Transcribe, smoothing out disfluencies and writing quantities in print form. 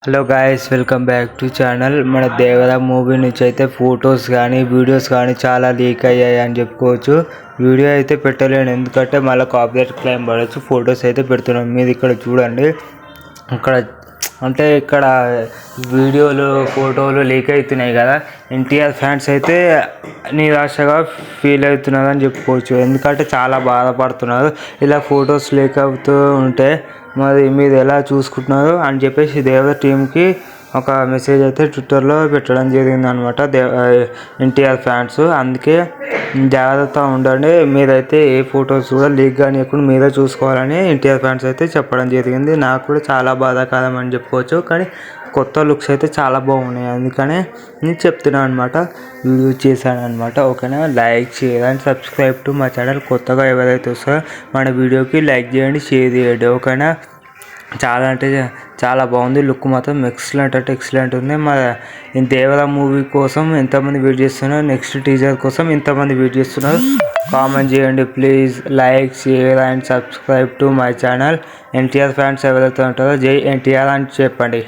Hello guys, welcome back to channel. మన దేవర movie నుంచి అయితే ఫొటోస్ కానీ వీడియోస్ కానీ చాలా లీక్ అయ్యాయి అని చెప్పుకోవచ్చు. వీడియో అయితే పెట్టలేను ఎందుకంటే మళ్ళీ కాపీరైట్ క్లెయిమ్ పడవచ్చు. ఫొటోస్ అయితే పెడుతున్నాం. మీరు ఇక్కడ చూడండి. ఇక్కడ వీడియోలు ఫోటోలు లీక్ అవుతున్నాయి కదా. ఎన్టీఆర్ ఫ్యాన్స్ అయితే నిరాశగా ఫీల్ అవుతున్నారు అని చెప్పుకోవచ్చు. ఎందుకంటే చాలా బాధపడుతున్నారు. ఇలా ఫొటోస్ లీక్ అవుతూ ఉంటే మరి మీరు ఎలా చూసుకుంటున్నారు అని చెప్పేసి దేవర టీంకి ఒక మెసేజ్ అయితే ట్విట్టర్లో పెట్టడం జరిగింది అనమాట. ఎన్టీఆర్ ఫ్యాన్స్ అందుకే జాగ్రత్తగా ఉండండి, మీరైతే ఏ ఫొటోస్ కూడా లీక్ కానివ్వకుండా మీరే చూసుకోవాలని ఎన్టీఆర్ ఫ్యాన్స్ అయితే చెప్పడం జరిగింది. నాకు కూడా చాలా బాధాకరం అని చెప్పుకోవచ్చు. కానీ కొత్త లుక్స్ అయితే చాలా బాగున్నాయి, అందుకనే నేను చెప్తున్నాను అనమాట. వీడియో చేశాను అనమాట. ఓకేనా, like share and subscribe to మా ఛానల్. కొత్తగా ఎవరైతే వస్తారో మన వీడియోకి లైక్ చేయండి, షేర్ చేయండి. ఓకేనా, చాలా బాగుంది. లుక్ మాత్రం ఎక్సలెంట్ ఉంది. మా దేవర మూవీ కోసం ఎంతమంది వెయిట్ చేస్తున్నారు, నెక్స్ట్ టీజర్ కోసం ఎంతమంది వెయిట్ చేస్తున్నారు కామెంట్ చేయండి please. Like share and subscribe to my channel. NTR fans ఎవరైతే ఉంటారో జై ఎన్టీఆర్ అని చెప్పండి.